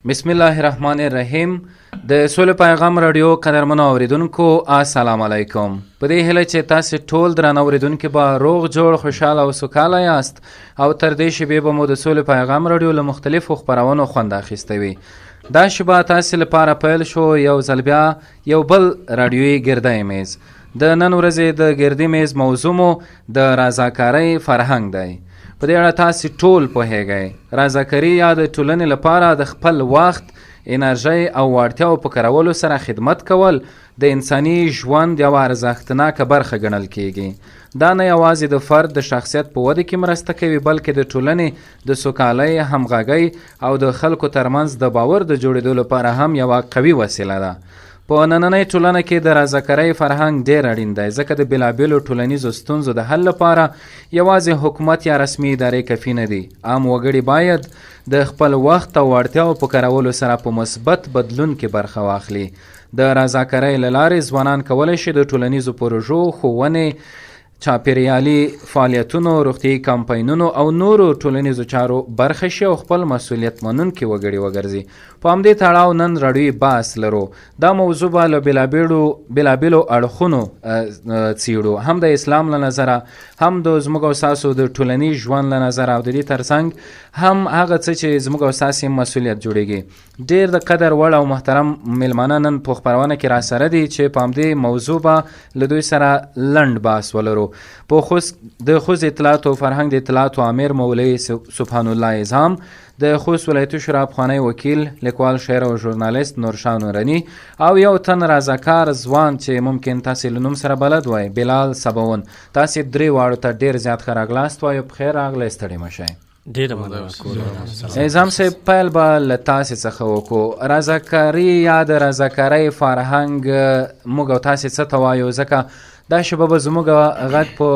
بسم الله الرحمن الرحیم. د سولې پیغام رادیو قدرمنو اوریدونکو السلام علیکم. په دې هیله چې تاسو ټول درنو اوریدونکو به روغ جوړ خوشاله او سوکاله یاست او تر دې شیبې به مو د سولې پیغام رادیو له مختلفو خپرونو خوند اخیستی وي. دا شیبه تاسو لپاره پیل شو یو ځل بیا یو بل رادیویي ګردی میز. د نن ورځې د ګردی میز موضوع مو د رضاکارۍ فرهنګ دی. په دې اړه تاسو ټول پوهیږئ. رضاکاري یا د ټولنې لپاره د خپل وخت، انرژۍ او وړتیاو په کارولو سره خدمت کول د انساني ژوند یوه ارزښتناکه برخه ګڼل کیږي. دا نه یوازې د فرد د شخصیت په وده کې مرسته کوي، بلکې د ټولنې د سوکالۍ، همغږۍ او د خلکو ترمنځ د باور د جوړېدو لپاره هم یوه قوي وسیله ده. په نننۍ ټولنه کې د رضاکارۍ فرهنګ ډېر اړین دی، ځکه د بېلابېلو ټولنیزو ستونزو د حل لپاره یوازې حکومت یا رسمي ادارې کافي نه دي. عام وګړي باید د خپل وخت او وړتیاو په کارولو سره په مثبت بدلون کې برخه واخلي. د رضاکارۍ له لارې ځوانان کولی شي د ټولنیزو پروژو، ښوونې، چاپیریالي فعالیتونو، روغتیایي کمپاینونو او نورو ټولنیزو چارو برخه شي او خپل مسؤلیت منونکي وګړي وګرځي. په همدې تړاو نن راډیوي بحث لرو. دا موضوع به له بېلابېلو اړخونو څیړو، هم د اسلام له نظره، هم د زموږ او ستاسو د ټولنیز ژوند له نظره، او د دې ترڅنګ هم هغه څه چې زموږ او ستاسې مسؤلیت جوړیږي. ډېر د قدر وړ او محترم میلمانه نن په خپرونه کې راسره دي چې په همدې موضوع به له دوی سره لنډ بحث ولرو. په د خوست اطلاعات او فرهنګ د اطلاعاتو امیر مولوي سبحان الله اعظم، د خوست ولایتي شورا پخوانی وکیل، لیکوال، شاعر او ژورنالیست نورشاه نورني، او یو تن رضاکار ځوان چې ممکن تاسې له نوم سره بلد وای، بلال سباون. تاسې درې واړو ته ډېر زیات ښه راغلاست وایو. پخیر راغلی، ستړي مه شئ. ډېره مننه. اعظم صاحب، پیل به له تاسې څخه وکړو. رضاکاري یا د رضاکارۍ فرهنګ موږ او تاسې څه ته وایو؟ ځکه دا شیبه به زموږ غږ په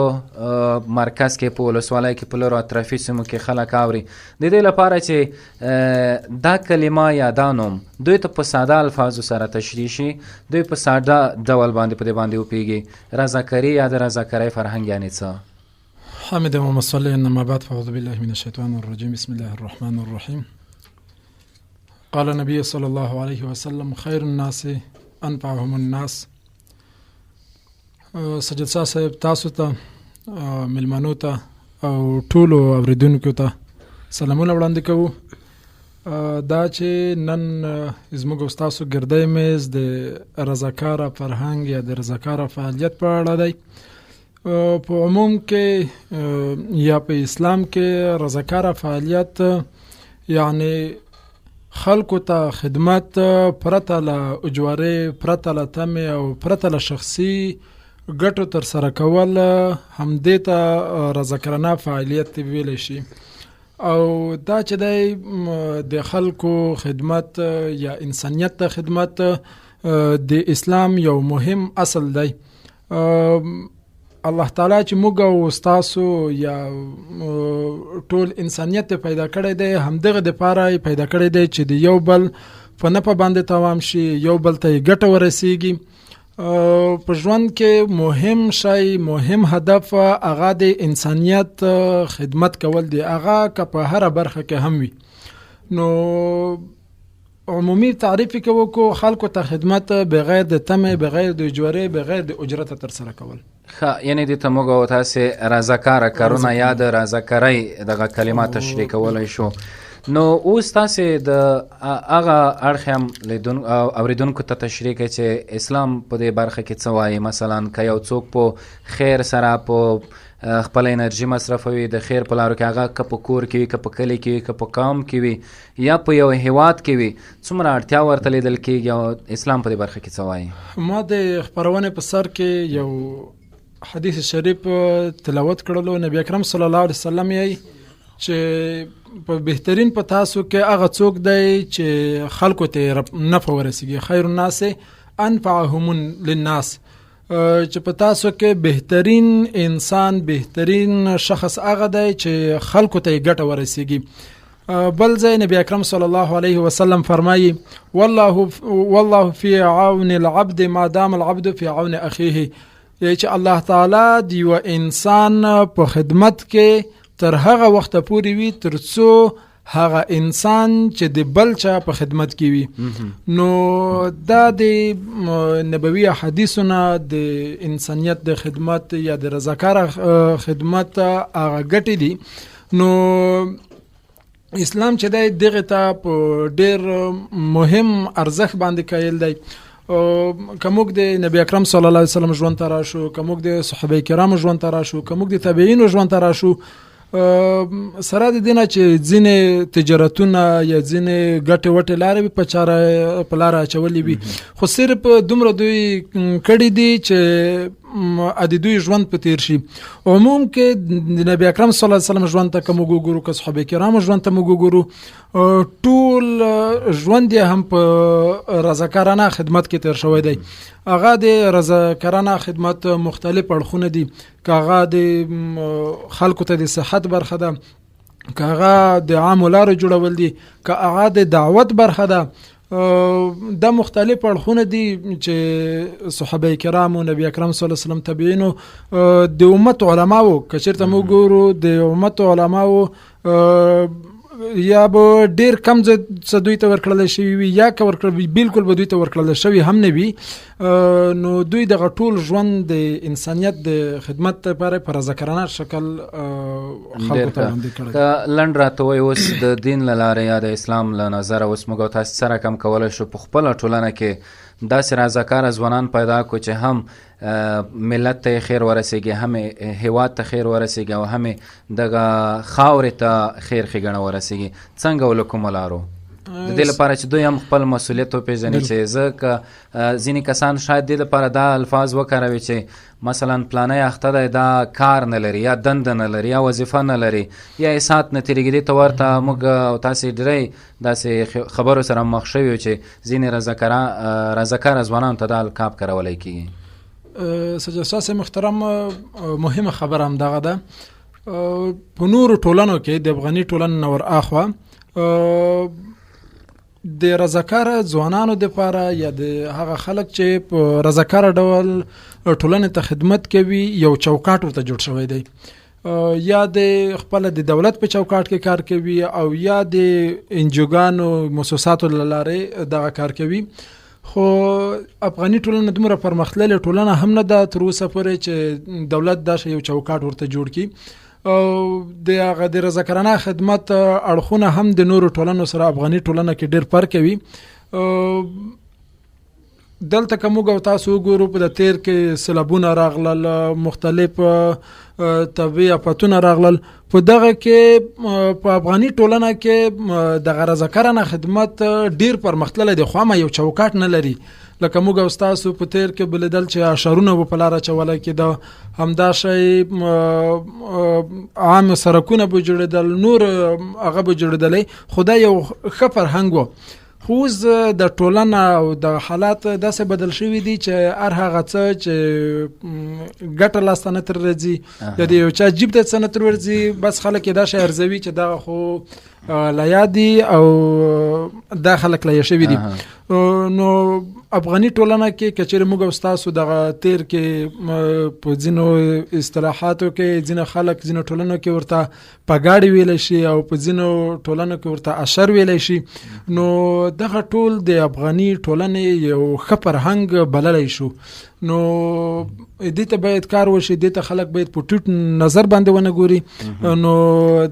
مرکز کې، په ولسوالۍ کې، په لرو اطرافي سیمو کې خلک اوري. د دې لپاره چې دا کلمه یا دا نوم دوی ته په ساده الفاظو سره تشریح شي، دوی په ساده ډول باندې په دې باندې وپوهېږي. رضاکاري یا د رضاکارۍ فرهنګ یعنې څه؟ حمد اللهم صل انما بعد فاعوذ بالله من الشیطان الرجیم بسم الله الرحمن الرحیم. قال نبی صلی الله علیه وسلم خیر الناس انفعهم الناس. سجد صاحب، تاسو ته، ملمانو ته او ټولو اوریدونکو ته سلامونه وړاندې کوو. دا چې نن زموږ او ستاسو ګردی میز د رضاکاره فرهنګ یا د رضاکاره فعالیت په اړه دی. په عموم کې یا په اسلام کې رضاکاره فعالیت یعنی خلکو ته خدمت پرته له اجوارې، پرته له تمې او پرته له شخصي ګټو تر سره کول، همدې ته رضاکارانه فعالیت ویلی شي. او دا چې دی د خلکو خدمت یا انسانیت ته خدمت د اسلام یو مهم اصل دی. الله تعالی چې موږ او ستاسو یا ټول انسانیت پیدا کړی دی، همدغه دپاره پیدا کړی دی چې د یو بل په نفع باندې تمام شي، یو بل ته یې ګټه ورسیږي. په ژوند کې مهم شی، مهم هدف هغه د انسانیت خدمت کول دی، هغه که په هره برخه کې هم وي. نو عمومي تعریف کې وکړو، خلکو ته خدمت بغیر د تمې، بغیر د اجورې، بغیر د اجرت تر سره کول. یعنی دې ته موږ او تاسې رضاکاره کارونه یا د رضاکارۍ دغه کلمه تشریح کولی شو. نو اوس تاسې د هغه اړخ هم اوریدونکو ته تشریح کړئ چې اسلام په دې برخه کې څه وایي. مثلا که یو څوک په خیر سره په خپل انرژي مصرفوي، د خیر په لارو کې، هغه که په کور کې وي، که په کلي کې وي، که په قوم کې وي، یا په یو هیواد کې وي، څومره اړتیا ورته لیدل کېږي او اسلام په دې برخه کې څه وایي؟ ما د خپرونې په سر کې یو حدیث شریف تلاوت کړلو. نبی اکرم صلی الله علیه وسلم یې چې په بهترین په تاسو کې هغه څوک دی چې خلکو ته نفع ورسیږي. خیر الناس انفعهم للناس، چې په تاسو کې بهترین انسان، بهترین شخص هغه دی چې خلکو ته ګټه ورسیږي. بل ځای نبی اکرم صلی الله علیه وسلم فرمایي والله فی عون العبد ما دام العبد فی عون اخیه، چې الله تعالی د یو انسان په خدمت کې تر هغه وخت پورې وي تر څو هغه انسان چې د بل چا په خدمت کې وي نو دا د نبوي حدیثونه د انسانیت د خدمت یا د رضاکار خدمت هغه ګټې دي. نو اسلام چې دی دغه ته په ډیر مهم ارزښت باندې قایل دی. کومک د نبی اکرم صلی الله علیه وسلم ژوند ته راشو، کومک د صحابه کرامو ژوند ته راشو، کومک د تابعینو ژوند ته راشو، سره د دینه چې ځینې تجارتونه یا ځینې ګټې وټې لارې په لاره اچولې وي، خو صرف دومره دوی کړي دي چې د دوی ژوند په تیر شي. عموم کې د نبی اکرم صلی الله علیه وسلم ژوند ته که موږ وګورو، که صحابه کرامو ژوند ته موږ وګورو، ټول ژوند یې هم په رضاکارانه خدمت کې تیر شوی دی. هغه د رضاکارانه خدمت مختلف اړخونه دي، که هغه د خلکو ته د صحت برخه ده، که هغه د عامو لارو جوړول دي، که هغه د دعوت برخه ده. دا مختلف اړخونه دي چې صحابه کرامو، نبی اکرم صلی الله علیه وسلم، تابعینو، د امت علماو، که چېرته موږ ګورو د امت علماو یا به ډیر کم څه دوی ته ورکړل شوي وي، یا که ورکړل بالکل به دوی ته ورکړل شوي هم نه وي، نو دوی دغه ټول ژوند د انسانیت د خدمت لپاره په رضاکارانه شکل خلکو ته وړاندې کړی. که لنډ راته وایي اوس د دین له لارې یا د اسلام له نظره اوس موږ او تاسو څه رقم کولی شو په خپله ټولنه کې داسې رضاکاره ځوانان پیدا کړو چې هم ملت ته خیر ورسیږي، هم هیواد ته خیر ورسیږي، او هم دغه خاورې ته خیر ښېګڼه ورسیږي. څنګه ولو کومو لارو د دې لپاره چې دوی هم خپل مسؤلیت وپېژني، چې زه که ځینې کسان شاید دې لپاره دا الفاظ وکاروي چې مثلا پلانی اخته دی، دا کار نه لري، یا دنده نه لري، یا وظیفه نه لري، یا ساعت نه تېرېږي. دې ته ورته موږ او تاسې ډېری داسې خبرو سره مخ شوي یو چې ځینې رضاکاره ځوانانو ته دا القاب کارولی کېږي. سجاد محترم، مهمه خبره هم دغه ده. په نورو ټولنو کې د افغاني ټولنې نه ور اخوا د رضاکاره ځوانانو دپاره یا د هغه خلک چې په رضاکاره ډول ټولنې ته خدمت کوي یو چوکاټ ورته جوړ شوی دی. یا د خپل د دولت په چوکاټ کې کار کوي، او یا د انجوګانو مؤسساتو له لارې دغه کار کوي. خو افغاني ټولنه دومره پرمختللې ټولنه هم نه ده تر اوسه پورې چې دولت داسې یو چوکاټ ورته جوړ کړي. د هغه د رضاکارانه خدمت اړخونه هم د نورو ټولنو سره افغاني ټولنه کې ډېر فرق کوي. دلته که موږ او تاسو وګورو، په د تیر کې سیلابونه راغلل، مختلف طبیعي آفتونه راغلل، په دغه کې په افغاني ټولنه کې دغه رضاکارانه خدمت ډېر پرمختللی دی، خو هم یو چوکاټ نه لري. لکه موږ او تاسو په تیر کې بلیدل چې اشارونه به په لاره اچولی کېده، همدا شی عام سرکونه به جوړېدل، نور هغه به جوړېدلی، خو دا یو ښه فرهنګ و. خو اوس د ټولنه او د حالات داسې بدل شوي دي چې هر هغه څه چې ګټه لاسته نه تر راځي، یا د یو چا جیب ته څه نه تر ورځي، بس خلک یې دا شی ارزوي چې دغه خو لیا دي او دا خلک لیا شوي دي. نو افغاني ټولنه کې که چېرې موږ او ستاسو دغه تیر کې په ځینو اصطلاحاتو کې ځینې خلک ځینو ټولنو کې ورته پګاړې ویلی شي، او په ځینو ټولنو کې ورته اشر ویلی شي. نو دغه ټول د افغاني ټولنې یو ښه فرهنګ بللی شو. نو دې ته باید کار وشي، دې ته خلک باید په ټیټ نظر باندې ونه ګوري. نو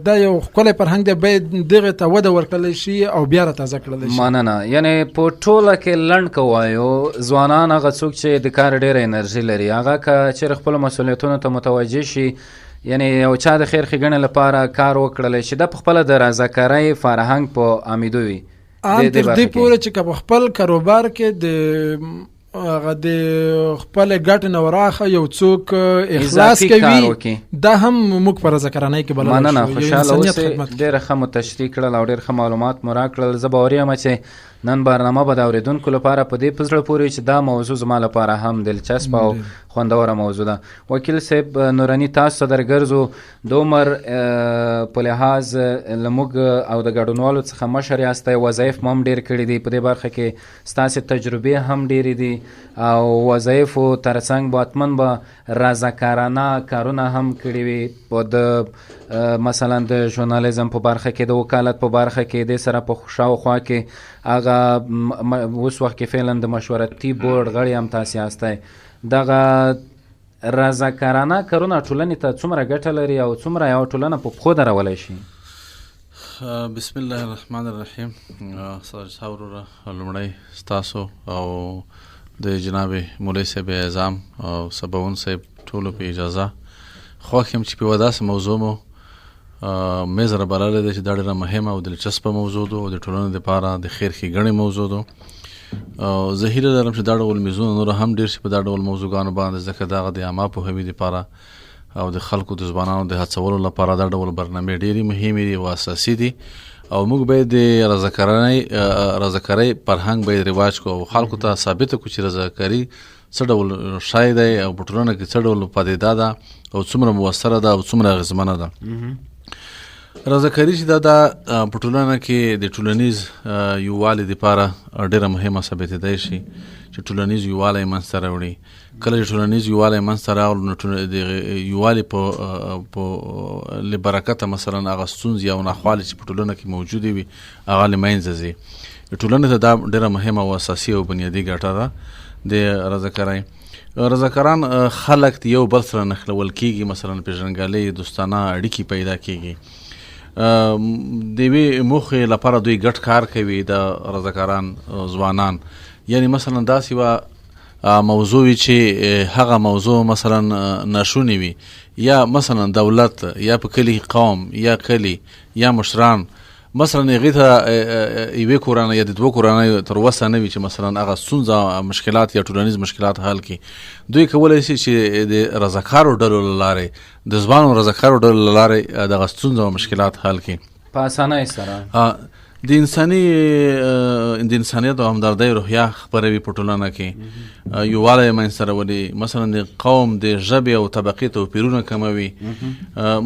دا یو ښکلی فرهنګ دی، باید دغه ته وده ورکړلی شي او بیا راتازه کړلی شي. مننه. یعنې په ټوله کې لنډ که وایو، ځوانان هغه څوک چې د کار ډېره انرژي لري، هغه که چېرې خپلو مسؤلیتونو ته متوجه شي، یعنې یو چا د خیر ښېګڼې لپاره کار وکړلی شي، دا په خپله د رضاکارۍ فرهنګ په عمیدو وي. تر دې پورې چې که په خپل کاروبار کې د هغه د خپل ګټ نه وراخه یو څوک اخلاص کوي، دا هم موږ په رضاکارانۍ کې بللی شو. مننه، خوشحاله اوسئ. ډېره ښه مو تشریح کړل او ډېر ښه معلومات مو راکړل. زه باوري یم چې نن برنامه به د اورېدونکو لپاره په دې په زړه پورې چې دا موضوع زما لپاره هم دلچسپ او خوندوره موضوع ده. وکیل صاحب نوراني، تاسو ته درګرځو، د عمر په لحاظ له موږ او د ګډونوالو څخه مشر یاستئ، وظایف مو هم ډېر کړي دي، په دې برخه کې ستاسې تجربې هم ډېرې دي، او وظایفو ترڅنګ به حتما به رضاکارانه کارونه هم کړي وي د مثلا د ژورنالیزم په برخه کې د وکالت په برخه کې د سره په شاوخوا کې هغه اوس وخت کې فعلا د مشورتي بورډ غړي هم تاسې یاستئ دغه رضاکارانه کارونه ټولنې ته څومره ګټه لري او څومره یوه ټولنه په پښو درولی شي؟ بسم الله الرحمن الرحیم. صاحب وروره لومړی ستاسو او د جناب مولوي صاحب اعظام او سباون صاحب ټولو په اجازه خوښ یم چې په یوه داسې موضوع مو میز رابللی دی چې دا ډېره مهمه او دلچسپه موضوع ده او د ټولنې دپاره د خیر ښېګڼې موضوع ده. زه هیله لرم چې دا ډول میزونه نور هم ډېر شي په دا ډول موضوعګانو باندې، ځکه د هغه د عامه پوهوي دپاره او د خلکو د ځوانانو د هڅولو لپاره دا ډول برنامې ډېرې مهمې دي او اساسي دي او موږ باید د رضاکارۍ فرهنګ باید رواج کړو او خلکو ته ثابته کړو چې رضاکاري څه ډول شی دی او په ټولنه کې څه ډول پدیده ده او څومره مؤثره ده او څومره اغېزمنه ده. رضاکاري چې دا په ټولنه کې د ټولنیز یووالي دپاره ډېره مهمه ثابتېدی شي چې ټولنیز یووالی منځته راوړي. کله چې ټولنیز یووالی منځته راغلو نو د یووالي په له برکته مثلا هغه ستونزې او ناخوالې چې په ټولنه کې موجودې وي هغه له منځه ځي. ټولنې ته دا ډېره مهمه او اساسي او بنیادي ګټه ده د رضاکارۍ. رضاکاران خلک د یو بل سره نښلول کېږي، مثلا پېژندګالۍ دوستانه اړیکې پیدا کېږي. د یوې موخې لپاره دوی ګډ کار کوي د رضاکاران ځوانان. یعنی مثلا داسې یوه موضوع وي چې هغه موضوع مثلا ناشونې وي یا مثلا دولت یا په کلي قوم یا کلي یا مشران مثلا هغې ته یوې کورنۍ یا د دوه کورنیو تر وسه نه وي چې مثلا هغه ستونزه مشکلات یا ټولنیز مشکلات حل کړي. دوی کولی شي چې د رضاکارو ډلو له لارې د ځوانو رضاکارو ډلو له لارې دغه ستونزه او مشکلات حل کړي په اسانۍ سره. د انسانیت او همدردۍ روحیه خپروي په ټولنه کې، یووالی یې منځته راولي، مثلا د قوم د ژبې او طبقې توپیرونه کموي،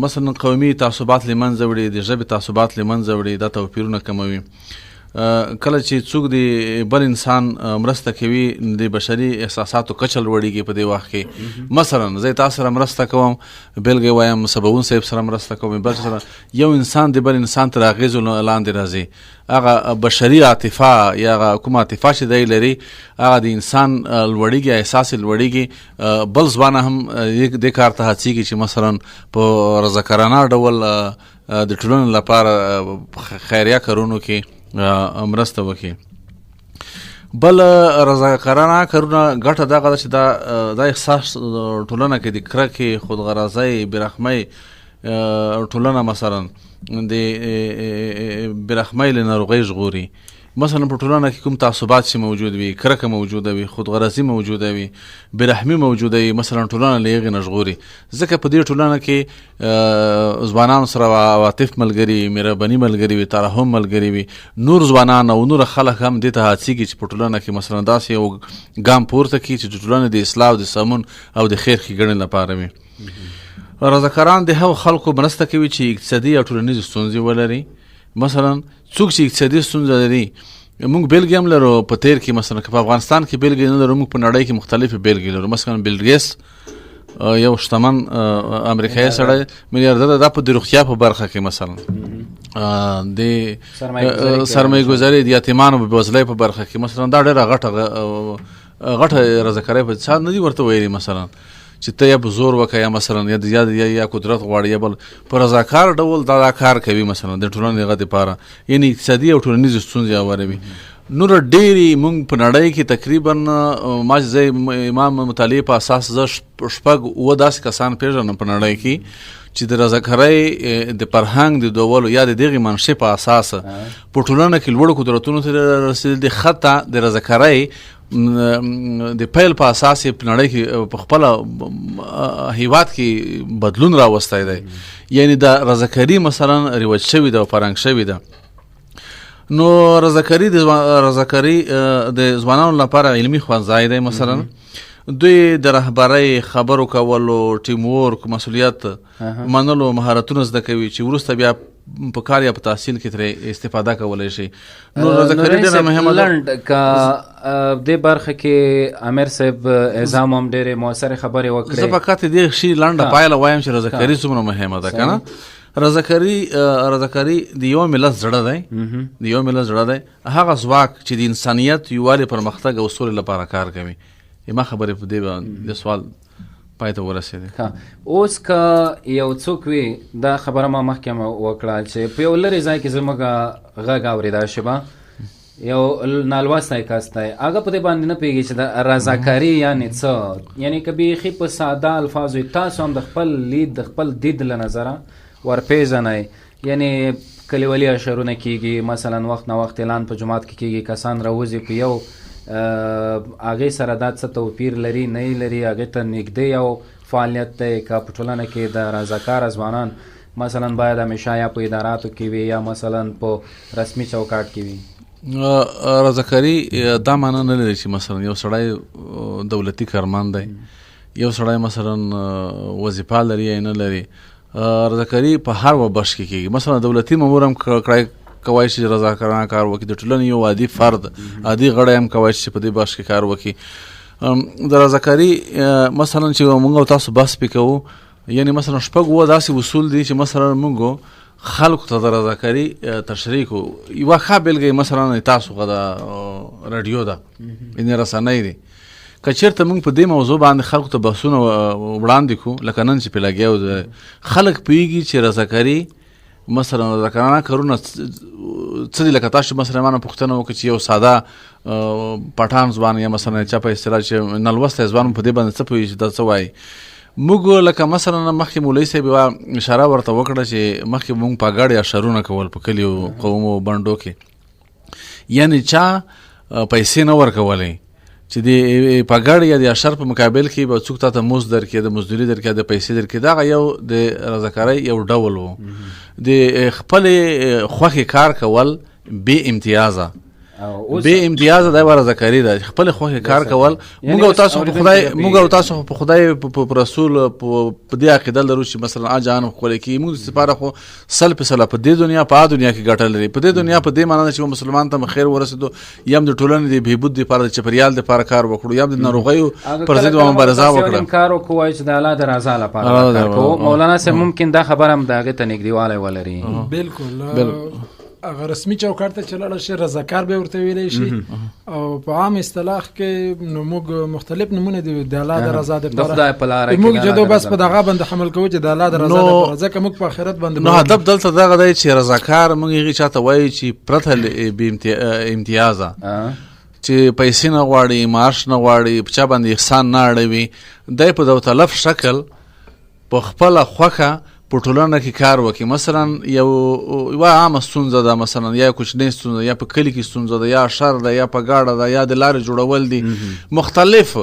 مثلا قومي تعصبات له منځه وړي، د ژبې تعصبات له منځه وړي، دا توپیرونه کموي. کله چې څوک د بل انسان مرسته کوي د بشري احساساتو کچه لوړېږي په دې وخت کې. مثلا زه تاسو سره مرسته کوم، بېلګې وایم سباون صاحب سره مرسته کوم، بل سره یو انسان د بل انسان تر اغېزو لاندې راځي. هغه بشري عاطفه یا هغه کومه عاطفه چې دی لري هغه د انسان لوړېږي، احساس یې لوړېږي. بل ځوان هم دې کار ته هڅېږي چې مثلا په رضاکارانه ډول د ټولنې لپاره خیریه کارونو کې مرسته وکړي. بل رضاکارانه کارونه ګټه دغه ده چې دا احساس ټولنه کې د کرکې، خودغرضۍ، بېرحمۍ ټولنه مثلا د بېرحمۍ له ناروغۍ ژغوري. مثلا په ټولنه کې کوم تعصبات چې موجود وي، کرکه موجوده وي، خودغرضي موجوده وي، بېرحمي موجوده وي، مثلا ټولنه له هغې نه ژغوري. ځکه په دې ټولنه کې ځوانانو سره عواطف ملګري، مهرباني ملګري وي، ترحم ملګري وي. نور ځوانان او نور خلک هم دې ته هڅېږي چې په ټولنه کې مثلا داسې یو ګام پورته کړي چې د ټولنې د اصلاح او د سمون او د خیر ښېګڼې لپاره وي. رضاکاران د هغو خلکو مرسته کوي چې اقتصادي او ټولنیزې ستونزې ولري. مثلا څوک چې اقتصادي ستونزه لري، موږ بیلګې هم لرو په تیر کې، مثلا که په افغانستان کې بیلګې نه لرو، موږ په نړۍ کې مختلفې بیلګې لرو. مثلا بیل ګیټس یو شتمن امریکایي سړی میلیاردر دا په د روغتیا په برخه کې مثلا د سرمایه ګذاري د یتیمانو په بېوزلۍ په برخه کې مثلا دا ډېره غټه رضاکارۍ په څه نه دي ورته ویلي، مثلا چې ته یا په زور وکړه یا مثلا یا قدرت غواړي یا بل په رضاکار ډول دا کار کوي مثلا د ټولنې هغه دپاره، یعنې اقتصادي او ټولنیزې ستونزې هواروي. نور ډېرې موږ په نړۍ کې تقریبا ما چې زه امام مطالعې په اساس زه شپږ اووه داسې کسان پېژنم په نړۍ کې چې د رضاکارۍ د فرهنګ د ډولو یا د دغې منشې په اساس په ټولنه کې لوړو قدرتونو ته رسېدلي. حتی د رضاکارۍ د پیل په اساس یې په نړۍ کې په خپل هیواد کې بدلون راوستی دی، یعنی د رضاکاري مثلا رواج شوي ده او فرهنګ شوي ده. نو رضاکاري د ځوانانو لپاره علمي ښوونځی دی. مثلا دوی د رهبرۍ، خبرو کولو، ټیم ورک، مسؤلیت منلو مهارتونه زده کوي چې وروسته بیا په کار یا په تحصیل کې ترې استفاده کولی شي. نو رضاکاري ډېره مهمه ده. لنډ که دې برخه کې امیر صاحب اعزام هم ډېرې مؤثرې خبرې وکړې. زه فقط دې شي لنډه پایله وایم چې رضاکاري څومره مهمه ده که نه. رضاکاري د یو ملت زړه دی، د یو ملت زړه دی، هغه ځواک چې د انسانیت یووالي پرمختګ او سولې لپاره کار کوي. ما خبرې په دې باندې د سوال پای ته ورسېدې. اوس که یو څوک وي، دا خبره ما مخکې وکړه چې په یو لرې ځای کې زموږ غږ اورېدای شي به یو نالوستی کس دی، هغه په دې باندې نه پوهېږي چې د رضاکاري یعنې څه، یعنې که بیخي په ساده الفاظو تاسو هم د خپل لید د خپل دید له نظره ورپېژنئ. یعنې کلیوالي اشرونه کېږي، مثلا وخت نه وخت اعلان په جومات کې کېږي، کسان راوځي په یو هغې سره دا څه توپیر لري نه یې لري، هغې ته نږدې یو فعالیت دی. که په ټولنه کې د رضاکاره ځوانان مثلا باید همیشه یا په اداراتو کې وي یا مثلا په رسمي چوکاټ کې وي. رضاکاري دا معنی نه لري چې مثلا یو سړی دولتي کارمند دی، یو سړی مثلا وظیفه لري یا نه لري. رضاکاري په هر وبش کې کېږي. مثلا دولتي مامور هم کوای شي رضاکارانه کار وکړي، د ټولنې یو عادي فرد عادي غړی هم کوای شي په دې بخش کې کار وکړي. د رضاکاري مثلا چې موږ او تاسو بحث پې کوو، یعنی مثلا شپږ اووه داسې اصول دي چې مثلا موږ خلکو ته د رضاکاري تشریح کوو. یوه ښه بېلګه مثلا تاسو د راډیو ده، یعنې رسنۍ دي. که چېرته موږ په دې موضوع باندې خلکو ته بحثونه وړاندې کړو، لکه نن چې پې لګیا و، خلک پوهېږي چې رضاکاري مثلا رضاکارانه کارونه څه دي. لکه تاسو مثلا ما نه پوښتنه وکړه چې یو ساده پټان ځوان یا مثلا چا په اصطلاح چې نالوستی ځوان په دې باندې څه پوهېږي چې دا څه وایي. موږ لکه مثلا مخکې مولوي صاحب یوه اشاره ورته وکړه چې مخکې موږ په ګډې اشرونه کول په کلیو قومو بنډو کې، یعنې چا پیسې نه ورکولې چې د پګړ یا د اشر په مقابل کې به څوک تاته مزد درکړي، د مزدوري درکړي، د پیسې درکړي. دغه یو د رضاکارۍ یو ډول و، د خپلې خوښې کار کول بې امتیازه. بې امتیازه دا یوه رضاکاري ده، خپلې خوښې کار کول. موږ او تاسو په خدای په رسول په دې عقیده لرو چې مثلا اجان ښکلی کېږي. موږ دپاره خو سل په سله په دې دنیا په دنیا کې ګټه لري. په دې دنیا په دې معنی ده چې مسلمان ته خیر ورسېدو، یا هم د ټولنې د بهبود دپاره د چاپېریال دپاره کار وکړو، یا هم د ناروغیو پر ضد مبارزه وکړو. کار وکړو چې د الله د رضا لپاره کار کوو. مولانا صاحب ممکن دا خبره هم د هغې ته نږدېوالی ولري. بالکل هغه رسمي چوکاټ ته چې لاړه شي رضاکار به ورته ویلی شي، او په عام اصطلاح کې نو موږ مختلف نمونه دي د الله د رضا دپاره، د خدای په لاره کې موږ جدو بس په دغه باندې حمل کوو چې د الله د رضا دپاره، ځکه موږ په آخرت باندې نو هدف دلته دغه دی چې رضاکار موږ هغې چاته وایي چې پرته بې امتیازه، چې پیسې نه غواړي، معاش نه غواړي، په چا باندې احسان نه اړوي، دی په داوطلب شکل په خپله خوښه په ټولنه کې کار وکړي. مثلا یوه عامه ستونزه ده، مثلا یا کوچنۍ ستونزه، یا په کلي کې ستونزه ده، یا شر ده، یا په ګاډه ده، یا د لارې جوړول دي، مختلف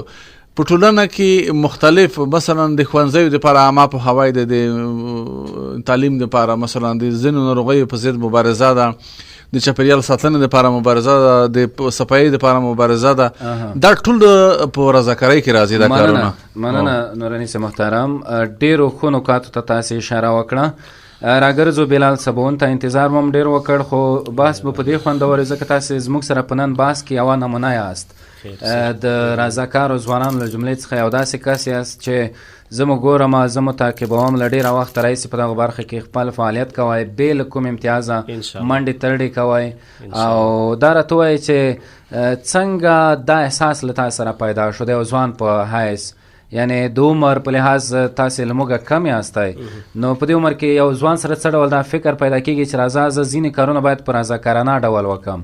په ټولنه کې مختلف. مثلا د ښوونځیو دپاره عامه پوهاوی ده، د تعلیم دپاره مثلا د ځینو ناروغیو په ضد مبارزه ده، د چاپېریال ساتنې دپاره مبارزه ده، د صفایي دپاره مبارزه ده. دا ټول په رضاکارۍ کې راځي دا کارونه. مننه نوراني صاحب محترم، ډېرو ښو نکاتو ته تاسې اشاره وکړه. راګرځو بلال صابون ته انتظار مو هم ډېر وکړ، خو بحث به په دې خوندور وي ځکه تاسې زموږ سره په نن بحث کې یوه نمونه یاست د رضاکارو ځوانانو له جملې څخه یو داسې کس یاست چې زه مو ګورم، زه مو تعقیبوم، له ډېره وخته راهیسې په دغه برخه کې خپل فعالیت کوئ، بې له کوم امتیازه منډې ترډې کوئ، او دا راته ووایئ چې څنګه دا احساس له تاسو سره پیدا شو د یو ځوان په حیث، یعنی د عمر په لحاظ تاسې له موږه کم یاستی، نو په دې عمر کې یو ځوان سره څه ډول دا فکر پیدا کېږي چې راځه زه ځینې کارونه باید په رضاکارانه ډول وکړم؟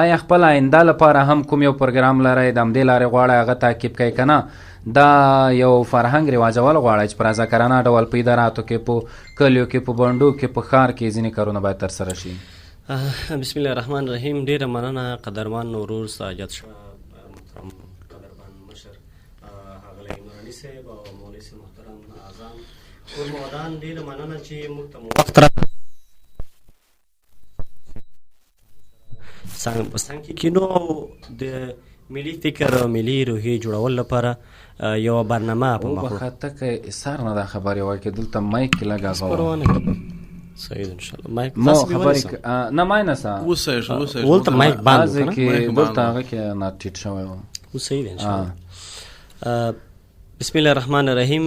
آیا خپل آینده لپاره هم کوم یو پروګرام لرئ د همدې لارې غواړئ هغه تعقیب کوئ که نه دا یو فرهنګ رواجول غواړئ چې په رضاکارانه ډول په اداراتو کې، په کلیو کې، په بنډو کې، په ښار کې ځینې کارونه باید ترسره شي؟ بسم الله الرحمن الرحیم. ډېره مننه قدرمن ورور ساجد شاه صاحب او مولوي صاحب محترم اعظم ټول مودان، ډېره مننه چې موږ ته وخت راکړ څنګه کې کینو د ملي فکر او ملي روحیې جوړول لپاره یوه برنامه په مخ وړو. بخاطه که اصار نه دا خبرې وایي که دلته مایک کې لږ صحیح ده انشاءالله. مایک ما تاسو به خبرې ونیسم نه ما نه سا اوسه شو ولته مایک باندې ځکه کنه کې دلته هغه کې نه ټیټ شوی و. صحیح ده انشاءالله. بسم الله الرحمن الرحیم.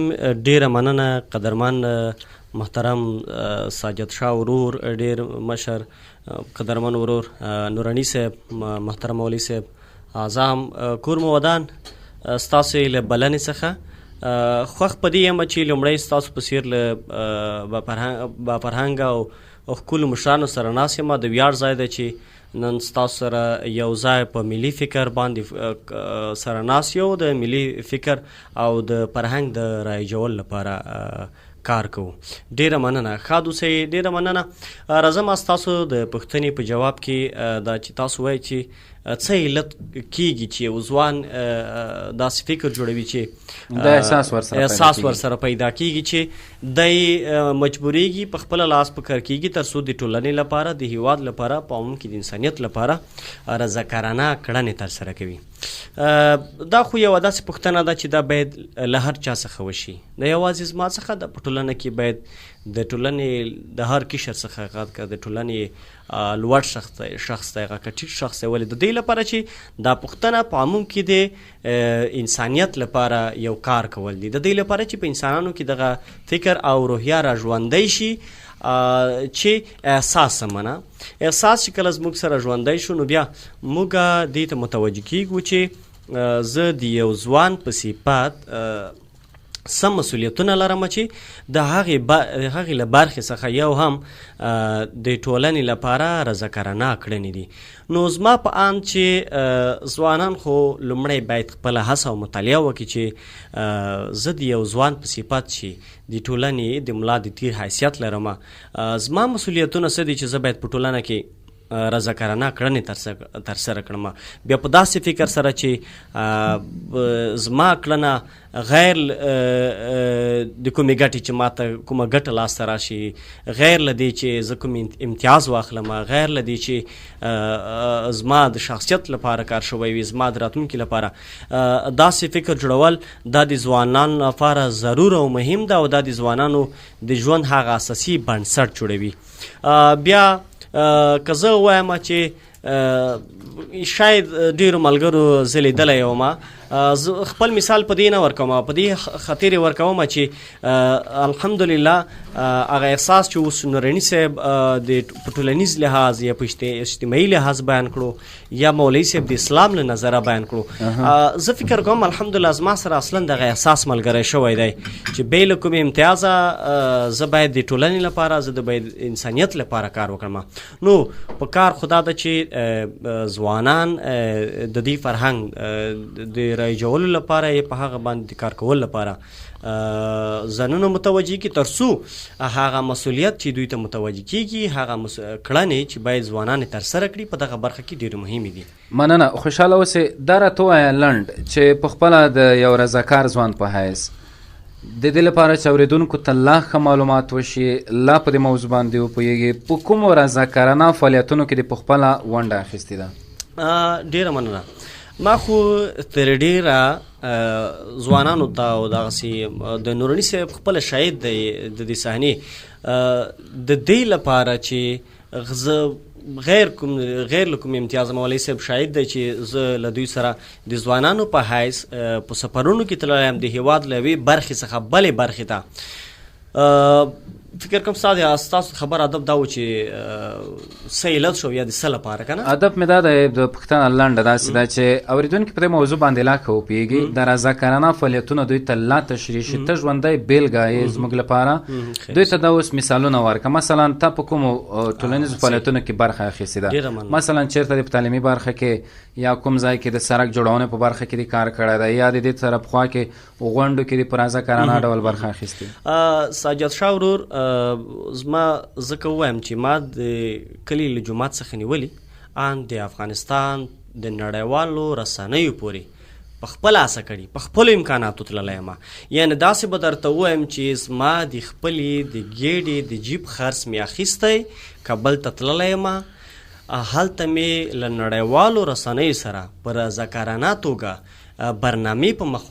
ډیره مننه قدرمن محترم ساجد شاه ورور، ډیر مشر قدرمن ورور نورانی صاحب، محترم مولوی صاحب اعظم کور مو ودان، ستاسو له بلنې څخه خوښ په دې یم چې لومړی ستاسو په څېر له بافرهنګه او ښکلو مشرانو سره ناست یم. د ویاړ ځای دی چې نن ستاسو سره یو ځای په ملي فکر باندې سره ناست یو، د ملي فکر او د فرهنګ د رایجول لپاره کار کوو. ډیره مننه، ښاد اوسئ. ډیره مننه. راځم ستاسو د پوښتنې په جواب کې دا چې تاسو وایئ چې څه علت کیږي چې یو ځوان داسې فکر جوړوي چې د احساس ورسره پیدا کیږي چې دی مجبوریږي په خپل لاس په کار کیږي تر څو د ټولنې لپاره، د هیواد لپاره، په عموم کې د انسانیت لپاره رضاکارانه کړنې ترسره کوي. دا خو یوه داسې پوښتنه ده چې دا باید له هر چا څخه وشي، د یوازې زما څخه د په ټولنه کې باید د ټولنې د هر کشر څخه غږ که د ټولنې لوړ شخص دی هغه که ټیټ شخص دی، ولې د دې لپاره چې دا پوښتنه په عموم کې د انسانیت لپاره یو کار کول دي، د دې لپاره چې په انسانانو کې دغه فکر او روحیه را ژوندی شي چې احساس سمنه احساس چې کله زموږ سره ژوندی شو نو بیا موږ دې ته متوجه کیږو چې زه د یو ځوان په صفت سم مسؤلیتونه لرم چې د هغې له برخې څخه یو هم د ټولنې لپاره رضاکارانه کړنې دي. نو زما په اند چې ځوانان خو لومړی باید خپله هڅه او مطالعه وکړي چې زه د یو ځوان په صفت چې د ټولنې د ملا د تیر حیثیت لرم، زما مسؤلیتونه څه دي چې زه باید په ټولنه کې رضاکارانه کړنې ترسره کړم. بیا په داسې فکر سره چې زما کړنه غیر د کومې ګټې چې ماته کومه ګټه لاسته راشي، غیر له دې چې زه کوم امتیاز واخلم، غیر له دې چې زما د شخصیت لپاره کار شوی وي، زما د راتلونکي لپاره. داسې فکر جوړول دا د ځوانانو لپاره ضرور او مهم ده او دا د ځوانانو د ژوند هغه اساسي بنسټ جوړوي. بیا که زه ووایم چې شاید ډېرو ملګرو زه لیدلی یم، زه خپل مثال په دې نه ورکوم، په دې خاطر یې ورکوم چې الحمدلله هغه احساس چې اوس نوراني صاحب په ټولنیز لحاظ یا په اجتماعي لحاظ بیان کړو یا مولوي صاحب د اسلام له نظره بیان کړو، زه فکر کوم الحمدلله زما سره اصلا دغه احساس ملګری شوی دی چې بې له کومې امتیازه زه باید د ټولنې لپاره، زه د باید انسانیت لپاره کار وکړم. نو په کار خدا ده چې ځوانان د دې فرهنګ د رایجولو لپاره یې په هغه باندې کار کول لپاره ځانونه متوجه کړي تر څو هغه مسؤلیت چې دوی ته متوجه کیږي، هغه کړنې چې باید ځوانان ترسره کړي په دغه برخه کې ډېرې مهمې دي. مننه. خوشحاله اوسئ. دا راته ووایه لنډ چې په خپله د یو رضاکار ځوان په حیث د دې لپاره چې اورېدونکو ته لا ښه معلومات وشي، لا په دې موضوع باندې وپوهېږي، په کومو رضاکارانه فعالیتونو کې دې په خپله ونډه اخیستې ده؟ ډېره مننه. ما خو تر ډېره ځوانانو ته او دغسې د نوراني صاحب خپله شاهد دی د دې صحنې د دې لپاره چې زه غیر له کوم امتیاز مولوي صاحب شاهد دی چې زه له دوی سره د ځوانانو په حیث په سفرونو کې تللی یم د هېواد له یوې برخې څخه بلې برخې ته. فکر کوم ستاسو خبر ادب دا و چې څه علت شو یا د څه لپاره که نه؟ ادب مې دا دی د پوښتنه لنډه داسې ده چې اورېدونکي په دې موضوع باندې لا ښه وپوهېږي، د رضاکارانه فعالیتونه دوی ته لا تشریح شي، ته ژوندی بېلګه یې زموږ لپاره، دوی ته دا اوس مثالونه ورکړه. مثلا ته په کومو ټولنیزو فعالیتونو کې برخه اخیستې ده؟ مثلا چېرته د په تعلیمي برخه کې یا کوم ځای کې د سړک جوړونې په برخه کې دې کار کړی دی یا د دې سره پخوا کې غونډو کې دې په رضاکارانه ډول برخه اخیستې؟ ساجد شاه ورور، زما ځکه ووایم چې ما د کلي له جومات څخه نیولي ان د افغانستان د نړیوالو رسنیو پورې په خپله هڅه کړي، په خپلو امکاناتو تللی یم. یعنې داسې به درته ووایم چې زما د خپلې د ګېډې د جیب خرڅ مې اخیستی، کابل ته تللی یم، هلته مې له نړیوالو رسنیو سره په رضاکارانه توګه برنامې په مخ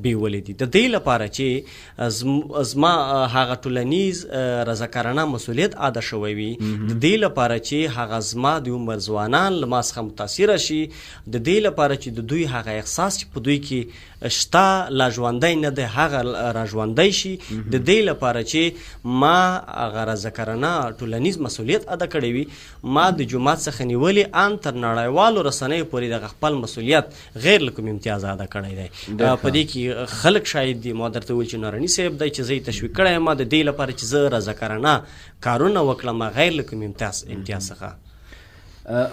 بیولې دي. د دې لپاره چې زما هغه ټولنیز رضاکارانه مسؤلیت ادا شوی وي، د دې لپاره چې هغه زما د عمر ځوانان له ما څخه متاثره شي، د دې لپاره چې د دوی هغه احساس چې په دوی کې شته لا ژوندی نه دی هغه را ژوندی شي، د دې لپاره چې ما هغه رضاکارانه ټولنیز مسؤلیت ادا کړی وي، ما د جومات څخه نیولې ان تر نړیوالو رسنیو پورې دغه خپل مسؤلیت غیر له کوم امتیاز ادا کړی دی. په دې کې خلک شاید دي، ما درته وویل چې نوراني صاحب دی چې زه یې تشویق کړی یم د دې لپاره چې زه رضاکارانه کارونه وکړم غیر له کوم امتیاز څخه.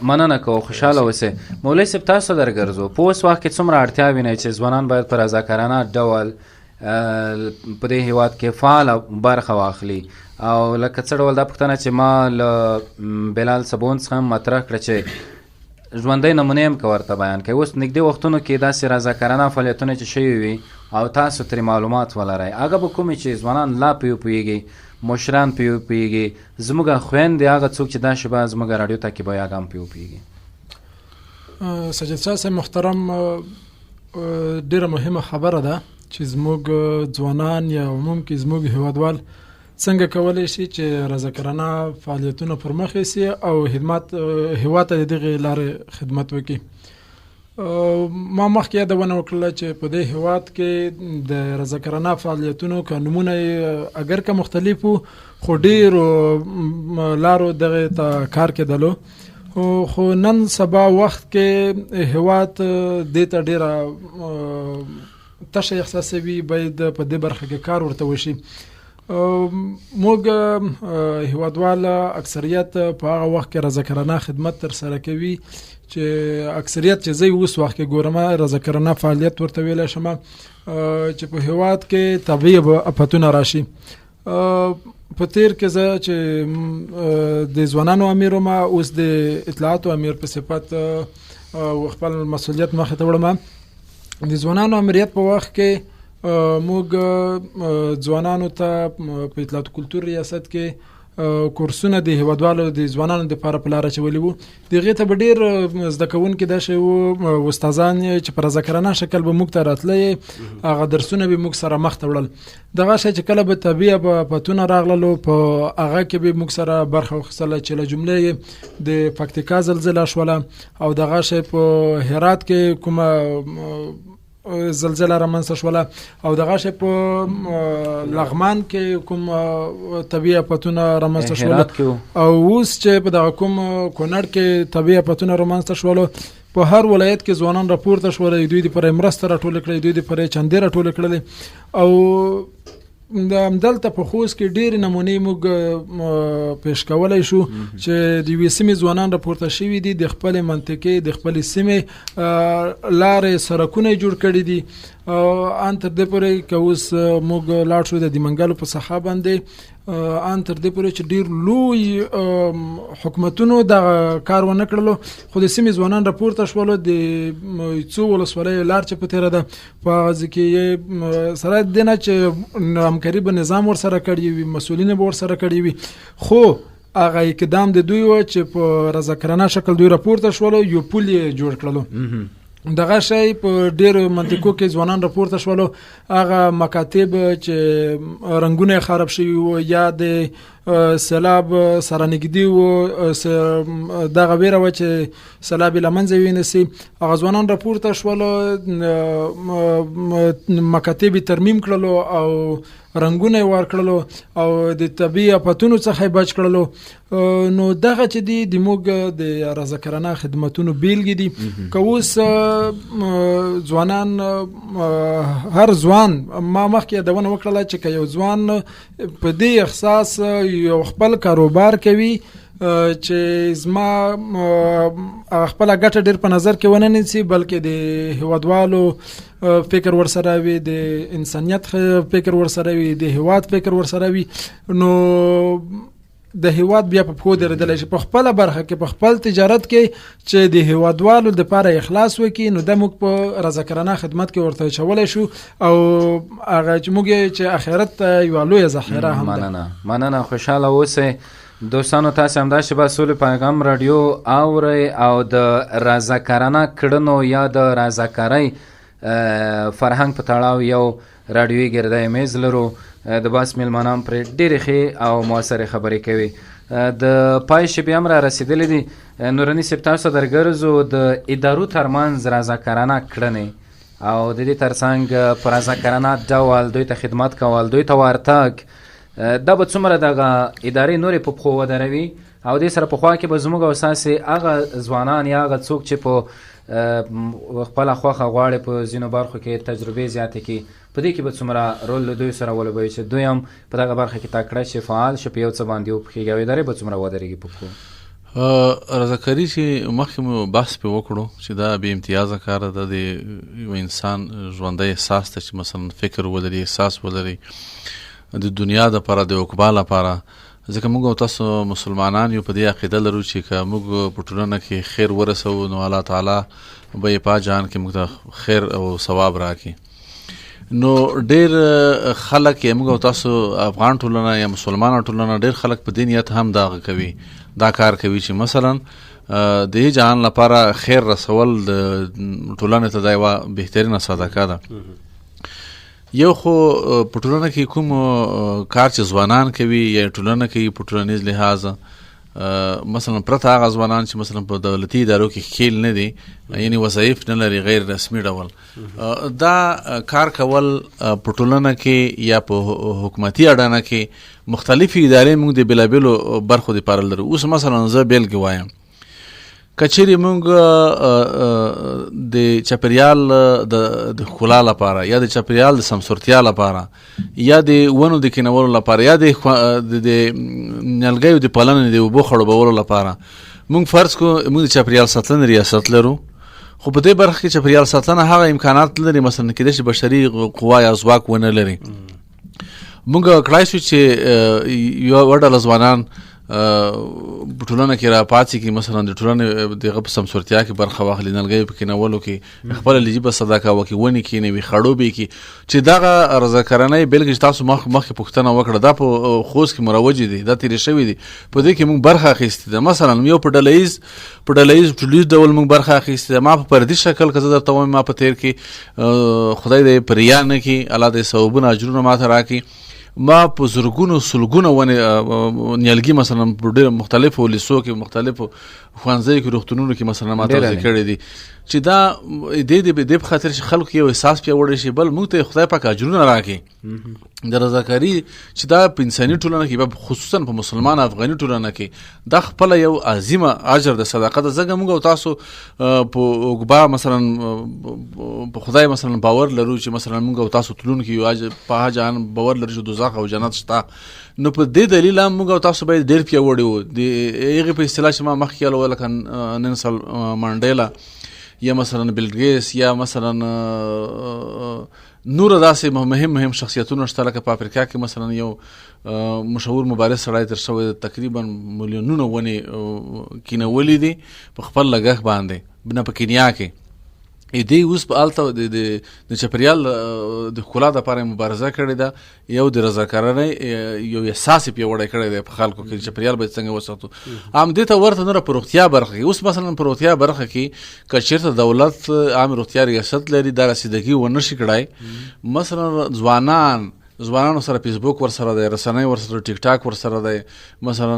مننه کوم، خوشحاله اوسئ. مولوي صاحب تاسو درګرځو په اوس وخت کې څومره اړتیا وینئ چې ځوانان باید په رضاکارانه ډول په دې هیواد کې فعاله برخه واخلي؟ او لکه څه ډول دا پوښتنه چې ما له بلال سبون څخه مطرح کړه چې ژوندی نمونې هم که ورته بیان کوي. اوس نږدې وختونو کې داسې رضاکارانه فعالیتونه چې شوي وي او تاسو ترې معلومات ولرئ، هغه به کومې چې ځوانان لا پرې پوهېږي، مشران پرې وپوهېږي، زموږ خویندې هغه څوک چې دا شبه زموږ راډیو تعقیبوي هغه هم پرې وپوهېږي؟ سجد شاه صاحب محترم، ډېره مهمه خبره ده چې زموږ ځوانان یا عموم کې زموږ هیوادوال څنګه کولی شي چې رضاکارانه فعالیتونه پر مخ یوسي او خدمت هیواد ته د دغې لارې خدمت وکړي. ما مخکې یادونه وکړله چې په دې هیواد کې د رضاکارانه فعالیتونو که نومونه یې اگر که مختلف وو خو ډېرو لارو دغې ته کار کېدلو، خو نن سبا وخت کې هیواد دې ته ډېره تشه احساسوي، باید په دې برخه کې کار ورته وشي. موږ هیوادوال اکثریت په هغه وخت کې رضاکارانه خدمت ترسره کوي چې اکثریت چې زه اوس وخت کې ګورم رضاکارانه فعالیت ورته ویلی شم چې په هیواد کې طبیعي افتونه راشي. په تیر کې زه چې د ځوانانو امیر وم، اوس د اطلاعاتو امیر په صفت خپل مسؤلیت مخې ته وړم. د ځوانانو امریت په وخت کې موږ ځوانانو ته په اطلاعات کلتور ریاست کې کورسونه د هیوادوالو د ځوانانو دپاره په لاره اچولي وو. د هغې ته به ډېر زده کوونکي دا شی وو، استادان چې په رضاکارانه شکل به موږ ته راتللی، هغه درسونه به موږ سره مخ ته وړل. دغه شی چې کله به طبیعه به پتونه راغللو په هغه کې به موږ سره برخه واخیستله چې له جملې د پکتیکا زلزله شوله او دغه شی په هرات کې کومه زلزله رامنځته شوله او دغه شی په لغمان کې کوم طبیعي افتونه رامنځته شوله او اوس چې په دغه کوم کونړ کې طبیعي افتونه رامنځته شوله، په هر ولایت کې ځوانان راپورته شوله، دوی دپاره یې مرسته راټوله کړې، دوی دپاره یې چندې راټوله کړلې او دلته په خوست کې ډېرې نمونې موږ پیش کولی شو چې د یوې سیمې ځوانان راپورته شوي دي، د خپلې منطقې د خپلې سیمې لارې سړکونه یې جوړ کړي دي. ان تر دې پورې که اوس موږ لاړ شو د منګلو په ساحه باندې، ان تر دې پورې چې ډېر لوی حکومتونو دغه کار ونه کړلو، خو د سیمې ځوانان راپورته شولو. د څو ولسوالیو لار چې په تېره ده په هغه کې سره د دې نه چې همکاري به نظام ورسره کړی وي، مسؤلین به ورسره کړی وي، خو هغه اقدام د دوی و چې په رضاکارانه شکل دوی راپورته شولو، یو پل یې جوړ کړلو. دغه شی په ډېرو منطقو کې ځوانان راپورته شولو، هغه مکاتب چې رنګونه خراب شوي وو یا د سیلاب سره نږدې وو، دغه ویره وه چې سیلاب یې له منځه یونیسي، هغه ځوانان راپورته شولو، مکاتب یې ترمیم کړلو او رنګونه یې ورکړلو او د طبیعي افتونو څخه یې بچ کړلو. نو دغه چې دي د موږ د رضاکارانه خدمتونو بیلګې دي. که اوس ځوانان، هر ځوان، ما مخکې یادونه وکړله چې که یو ځوان په دې احساس یو خپل کاروبار کوي چې زما خپل ګټه ډېر په نظر کې ونه نیسي، بلکې د هیوادوالو فکر ورسره وي، د انسانیت فکر ورسره وي، د هیواد فکر ورسره وي، نو د هیواد بیا په پښو درېدلی شي. په خپله برخه کې په خپل تجارت کې چې د هیوادوالو دپاره اخلاص وکړي، نو دا موږ په رضاکارانه خدمت کې ورته اچولی شو او هغه چې موږ چې آخرت ته یوه لویه ذخیره هم ده. مننه، خوشحاله اوسئ. دوستانو، تاسو همدا شبه سولې پیغام رادیو اورئ او د رضاکارانه کړنو یا د رضاکارۍ فرهنګ په تړاو یو راډیوي ګردی میز لرو. د باس میلمانان پرې ډېرې ښې او مؤثرې خبرې کوي. د پای شپې هم را رسېدلې دي. نورني صاحب تاسو درګرځو د ادارو ترمنځ رضاکارانه کړنې او د دې ترڅنګ په رضاکارانه ډول دوی ته خدمت کول، دوی ته ورتګ، دا به څومره دغه ادارې نورې په پښو ودروي او دې سره پخوا کې به زموږ او ستاسې هغه ځوانان یا هغه څوک چې په خپله خوښه غواړي په ځینو برخو کې تجربې زیاتې کړي، په دې کې به څومره رول له دوی سره ولوبوي چې دوی هم په دغه برخه کې تکړه شي، فعال شي، په یو څه باندې وپوهېږي او ادارې به څومره ودرېږي په پښو. رضاکاري چې مخکې مو بحث پې وکړو چې دا بې امتیازه کار ده، د یو انسان ژوندی احساس ته چې مثلا فکر ولري، احساس ولري د دنیا دپاره، د عقبا لپاره. ځکه موږ او تاسو مسلمانان یو په دې عقیده لرو چې که موږ په ټولنه کې خیر ورسوو نو الله تعالی به یې په جهان کې موږ ته خیر او ثواب راکړي. نو ډېر خلک یا موږ او تاسو افغان ټولنه یا مسلمان ټولنه ډېر خلک په دې نیت هم دا کوي، دا کار کوي چې مثلا د دې جهان لپاره خیر رسول د ټولنې ته دا یوه بهترینه صدقه ده. یو خو په ټولنه کې کوم کار چې ځوانان کوي یا ټولنه کوي په ټولنیز لحاظ، مثلا پرته هغه ځوانان چې مثلا په دولتي ادارو کې ښکیل نه دي، یعنی وظایف نه لري غیر رسمي ډول، دا کار کول په ټولنه کې یا په حکومتي اډانه کې مختلفې ادارې موږ د بېلابېلو برخو دپاره لرو. اوس مثلا زه بېلګې وایم، کچېرې موږ د چاپېریال د ښکلا لپاره یا د چاپېریال د سمسورتیا لپاره یا د ونو د کینولو لپاره یا د نیالګیو د پالنې د اوبو خړوبولو لپاره موږ فرض کړو موږ د چاپېریال ساتنې ریاست لرو، خو په دې برخه کې چاپېریال ساتنه هغه امکانات لري مثلا کېدای شي بشري قوا یا ځواک ونه لري. موږ کړای شو چې یوه ډله ځوانان په ټولنه کې را پاتې کړي، مثلا د ټولنې دغه په سمسورتیا کې برخه واخلي، نیالګیو په کینولو کې خپله لجیبه صدقه وکړي، ونې کینوي، خړوبې کړي، چې دغه رضاکارانه بېلګې چې تاسو مخکې پوښتنه وکړه دا په خوست کې مروجې دي، دا تېرې شوي دي، په دې کې موږ برخه اخیستې ده. مثلا یو په ډله ییز ډول موږ برخه اخیستې ده. ما په فردي شکل که زه درته وایم، ما په تېر کې خدای دې په ریا نه کړي، الله دې ثوابونه اجرونه ما ته راکړي، ما په زرګونو سلګونه ونې نیالګي مثلا په ډېرو مختلفو لیسو کې، مختلفو ښوونځیو کې، روغتونونو کې مثلا ما توضیح کړي دي چې دا دې په خاطر چې خلکو یو احساس پیاوړی شي، بل موږ ته خدای پاک اجرونه راکړي. د رضاکاري چې دا په انساني ټولنه کې، خصوصا په مسلمان افغاني ټولنه کې، دا خپله یو عظیمه اجر د صدقه ده. ځکه موږ او تاسو په عقبا مثلا په خدای مثلا باور لرو چې مثلا موږ او تاسو تلونکي یو په جهان باور لرو چې دوزخ او جنت شته، نو په دې دلیل هم موږ او تاسو باید ډېر پیاوړي وو. د هغې په اصطلاح چې ما مخکې یاله لکه نیلسن منډیلا یا مثلا بیل ګیټس یا مثلا نور داسې مهم شخصیتونه شته، لکه په افریقا کې مثلا یو مشهور مبارز سړی تر شوی تقریبا میلیونونه ونې کینولې دي په خپل لګښت باندې نه په کینیا کې. دې اوس په هلته د چاپېریال د ښکلا دپاره مبارزه کړې ده، یو د رضاکارۍ یو احساس یې پیاوړی کړی دی په خلکو کې، چاپېریال باید څنګه وساتو. هم دې ته ورته نوره په روغتیا برخه کې، اوس مثلا په روغتیا برخه کې که چېرته دولت عام روغتیا ریاست لري، دا رسیدګي ونه شي کړی، مثلا ځوانانو سره فیسبوک ورسره دی، رسنۍ ورسره، ټیک ټاک ورسره دی، مثلا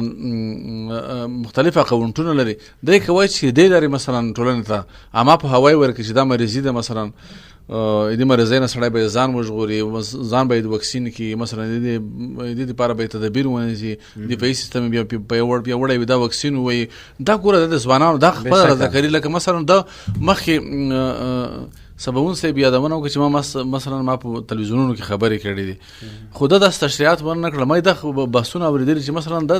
مختلف اکاونټونه لري، دی کوای چې دی لري مثلا ټولنې ته عامه پوهاوی ورکړي چې دا مریضي ده، مثلا دې مرضۍ نه سړی باید ځان وژغوري، ځان باید واکسین کړي، مثلا دې دپاره باید تدابیر ونیسي، دفاعي سیستم بیا پیاوړی وي، دا واکسین ووایي. دا ګوره د ځوانانو دا خپله رضاکاري، لکه مثلا دا مخکې سباوون صاحب یادونه وکړه چې ما مثلا ما په تلویزیونونو کې خبرې کړې دي، خو دا داسې تشریحات ورنه کړه. ما دا بحثونه اورېدلي چې مثلا د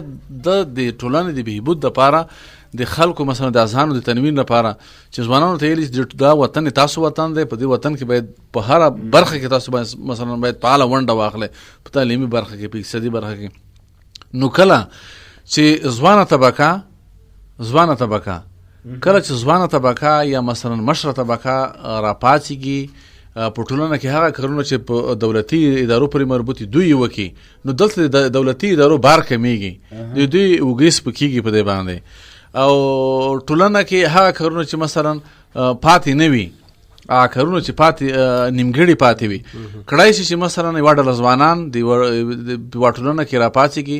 ټولنې د بهبود دپاره، د خلکو مثلا د اذهانو د تنوین لپاره چې ځوانانو ته ویلي چې دا وطن تاسو وطن دی، په دې وطن کې باید په هره برخه کې تاسو مثلا باید فعاله ونډه واخلئ، په تعلیمي برخه کې، په اقتصادي برخه کې. نو کله چې ځوانه طبقه یا مثلا مشره طبقه راپاڅېږي په ټولنه کې، هغه کارونه چې په دولتي ادارو پورې مربوط دي دوی وکړي، نو دلته د دولتي ادارو بار کمیږي، دوی اوږې سپکېږي په دې باندې، او ټولنه کې هغه کارونه چې مثلا پاتې نه وي کارونه چې پاتې نیمګړي پاتې وي کړای شي چې مثلا یوه ډله ځوانان د یوه ټولنه کې راپاڅېږي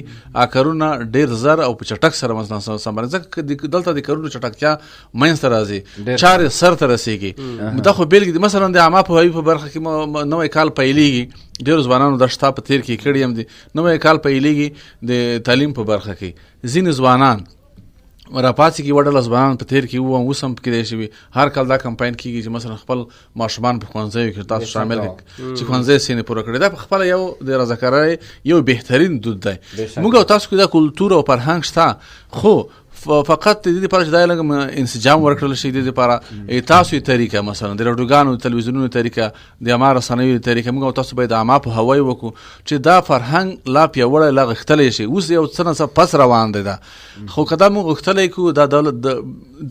کارونه ډېر زر او په چټک سره مثلا سمبالي ځکه دلته د کارونو چټکتیا منځته راځي چارې سر ته رسېږي دا خو بېلګې دي مثلا د عامه پوهاوي په برخه کې نوی کال پیلېږي ډېرو ځوانانو دا شته په تېر کې کړي هم دي نوی کال پیلېږي د تعلیم په برخه کې ځینې ځوانان راپاڅېږي یوه ډله ځوانان په تېر کې وو اوس هم کېدای شي وي هر کال دا کمپاین کېږي چې مثلا خپل ماشومان په ښوونځیو کې تاسو شامل کړئ چې ښوونځی سینې پوره کړي دا په خپله یو د رضاکارۍ یو بهترین دود دی موږ او تاسو کې دا کلتور او فرهنګ شته خو فقط د دې لپاره چې دا لږ انسجام ورکړل شي د دې لپاره تاسو یې طریقه مثلا د راډیوګانو د تلویزیونونو طریقه د عامه رسنیو طریقه موږ او تاسو باید عامه پوهاوی وکړو چې دا فرهنګ لا پیاوړی لا غښتلی شي اوس یو څه نه څه پس روان دی دا خو که دا موږ غښتلی کړو دا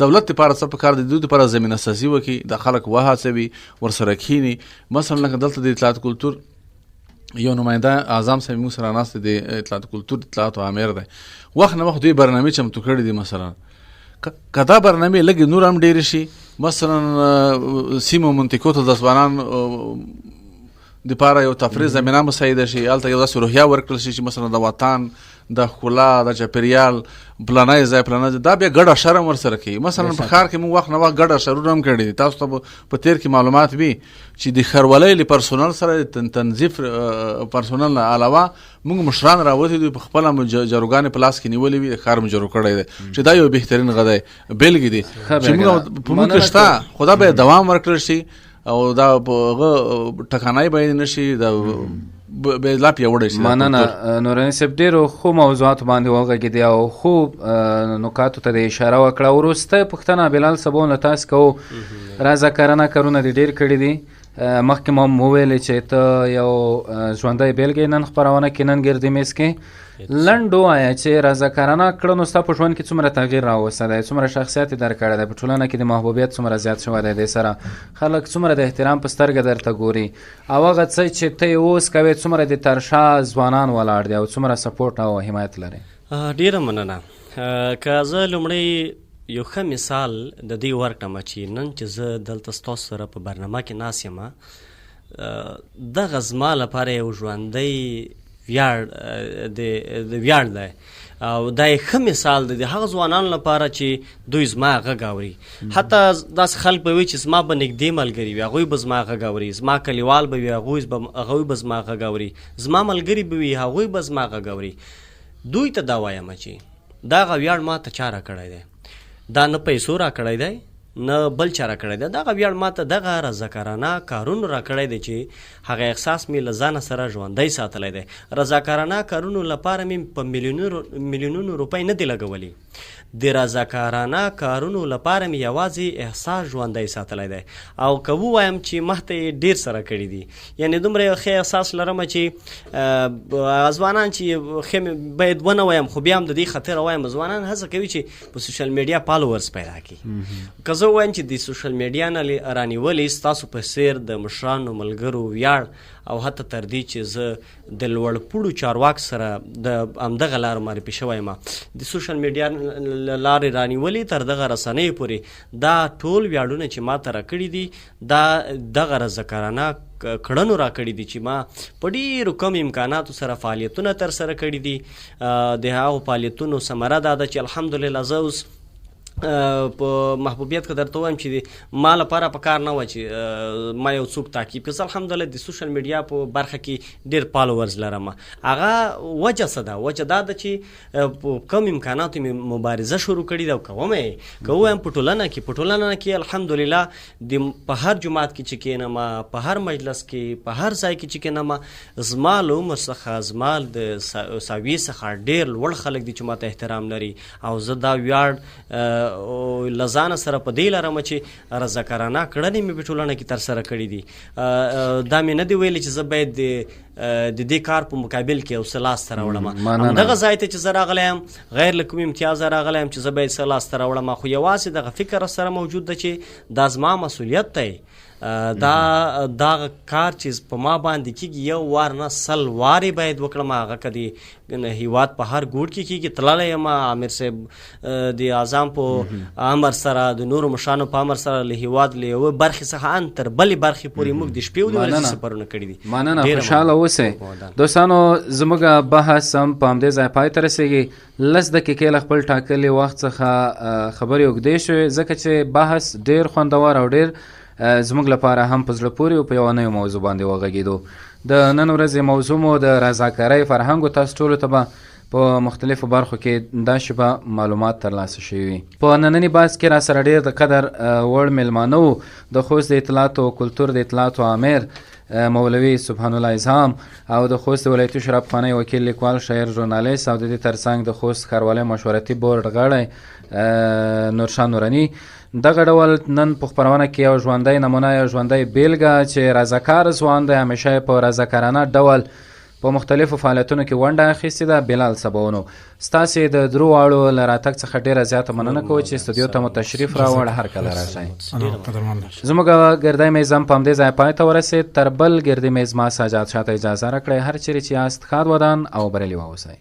دولت لپاره څه پکار دی د دوی لپاره زمینه سازي وکړي د خلک وهڅوي ورسره کښېني مثلا لکه دلته د اطلاعات کلتور یو نماینده اعظم صاحب موږ سره ناست دی د اطلاعات کلتور اطلاعاتو امیر دی وخت نه وخت دوی برنامې چمتو کړي دي مثلا که دا برنامې لږې نور هم ډېرې شي مثلا سیمو منطقو ته د ځوانانو دپاره یو تفریح زمینه مساعده شي هلته یو داسې روحیه ورکړل شي چې مثلا د وطن د ښکلا د چاپېریال پلانی ځای پلانی ځای دا بیا ګډ اشر هم ورسره کوي مثلا په ښار کې موږ وخت نه وخت ګډ اشرونه هم کړي دي تاسو ته په تېر کې معلومات وي چې د ښاروالۍ له پرسونل سره د تنظیف پرسونل نه علاوه موږ مشران راوتي دي په خپله جاروګانې په لاس کې نیولې وي د ښار مجرو کړی دی چې دا یو بهترین غدی بېلګې دي چې موږ په موږ کې شته خو دا باید دوام ورکړل شي او دا په هغه ټکانای باید نه شي دا لا پیاوړی شي مننه نوراني صاحب ډېرو ښو موضوعاتو باندې وغږېدې او ښو نکاتو ته د اشاره وکړه وروسته پوښتنه بلال صاحب له تاسو کوو رضاکارانه کارونه دې ډېر کړي دي مخکې مو هم وویلې چې ته یو ژوندی بېلګې نن خپرونه کې نن ګردې میز کې لنډ ووایه چې رضاکارانه کړنو ستا په ژوند کې څومره تغییر راوستی دی څومره شخصیت یې درکړی دی په ټولنه کې د محبوبیت څومره زیات شوی دی دې سره خلک څومره د احترام په سترګه درته ګوري او هغه څه چې ته یې اوس کوې څومره د ترشا ځوانان ولاړ دي او څومره سپورټ او حمایت لري ډېره مننه که زه لومړی یو ښه مثال د دې ورکړم چې نن چې زه دلته ستاسو سره په برنامه کې ناست یم دغه زما لپاره یو ژوندی ویاړ دی او دا یې ښه مثال دی د هغه ځوانانو لپاره چې دوی زما غږ اوري حتی داسې خلک به وي چې زما به نږدې ملګري وي هغوی به زما غږ اوري زما کلیوال به وي هغوی به زما غږ اوري زما ملګري به وي هغوی به زما غږ اوري دوی ته دا وایم چې دغه ویاړ ما ته چا راکړی دی دا نه پیسو راکړی دی نه بل چا راکړی دی دغه ویاړ ما ته دغه رضاکارانه کارونو راکړی دی چې هغه احساس مې له ځانه سره ژوندی ساتلی دی رضاکارانه کارونو لپاره مې په میلیونونو روپۍ نه دی لګولی د رضاکارانه کارونو لپاره مې یوازې احساس ژوندی ساتلی دی او که ووایم چې مخته یې ډېر سره کړي دي یعنې دومره یو ښه احساس لرم چې ځوانان چې ښه باید ونه وایم خو بیا هم د دې خاطره وایم ځوانان هڅه کوي چې په سوشل میډیا فالوورز پیدا کړي که زه ووایم چې د سوشل میډیا نه رانیولې ستاسو په څېر د مشرانو ملګرو ویاړ او حتی تر دې چې زه د لوړپوړو چارواکو سره د همدغه لارو معرفي شوی یم د سوشل میډیا لارې رانیولې تر دغه رسنیو پورې دا ټول ویاړونه چې ما ته راکړي دي دا دغه رضاکارانه کړنو راکړي دي چې ما په ډېرو کم امکاناتو سره فعالیتونه ترسره کړي دي د هغو فعالیتونو ثمره دا ده چې الحمدلله زه اوس په محبوبیت که درته وایم چې ما لپاره په کار نه وه چې ما یو څوک تعقیب کړي الحمدلله د سوشل میډیا په برخه کې ډېر فالوورز لرم هغه وجه څه ده وجه دا ده چې په کم امکاناتو مې مبارزه شروع کړې ده او کوم یې که ووایم په ټولنه کې الحمدلله په هر جومات کې چې کښېنم په هر مجلس کې په هر ځای کې چې کښېنم زما له عمر څخه زما د ساویې څخه ډېر لوړ خلک دي چې ما ته احترام لري او زه دا ویاړ له ځانه سره په دې لرم چې رضاکارانه کړنې مې په ټولنه کې ترسره کړي دي دا مې نه دی ویلي چې زه باید د دې کار په مقابل کې یو څه لاسته راوړم همدغه ځای ته چې زه راغلی یم غیر له کوم امتیازه راغلی یم چې زه باید څه لاسته راوړم خو یوازې دغه فکر سره موجود ده چې دا زما مسؤلیت دی دا کار چې په ما باندې کېږي یو وار نه 100 وارې باید وکړم. هغه که د هیواد په هر ګوټ کې کېږي تللی یم. امیر صاحب د اعظام په امر سره د نورو مشرانو په امر سره له هیواد له یوه برخې څخه ان تر بلې برخې پورې موږ د شپې او د ورځې سفرونه کړي دي. مننه، خوشحاله اوسئ دوستانو. زموږ بحث هم په همدې ځای پای ته رسېږي. 10 دقیقې له خپل ټاکلي وخت څخه خبرې اوږدې شوې ځکه چې بحث ډېر خوندور او ډېر زموږ لپاره هم په زړه پورې او په یوه نوې موضوع باندې وغږېدو. د نن ورځې موضوع مو د رضاکارۍ فرهنګ و. تاسو ټولو ته به په مختلفو برخو کې دا شیبه معلومات ترلاسه شوي. په ننني بحث کې را سره ډېر د قدر وړ میلمانه وو. د خوست د اطلاعاتو او کلتور د اطلاعاتو امیر مولوي سبحان الله اظهام او د خوست ولایتي شورا پخوانی وکیل، لیکوال، شاعر، ژورنالیست او د دې ترڅنګ د خوست ښاروالۍ مشورتي بورډ غړی نورشاه نوراني. دغه ډول نن په خپرونه کې یو ژوندی نمونه، یو ژوندی بیلګه چې رضاکار ځوان دی، همیشه یې په رضاکارانه ډول په مختلفو فعالیتونو کې ونډه اخیستې ده. بلال سباونو، ستاسې د درو واړو له راتګ څخه ډېره زیاته مننه کوو چې استودیو ته مو تشریف راوړ. هر کله راشئ. زموږ ګردی میز هم په همدې ځای پای ته ورسېد. تر بل ګردي میز ما سجاد شاته اجازه راکړئ. هر چیرې چې یاست ښاد ودان او بریالي واوسئ.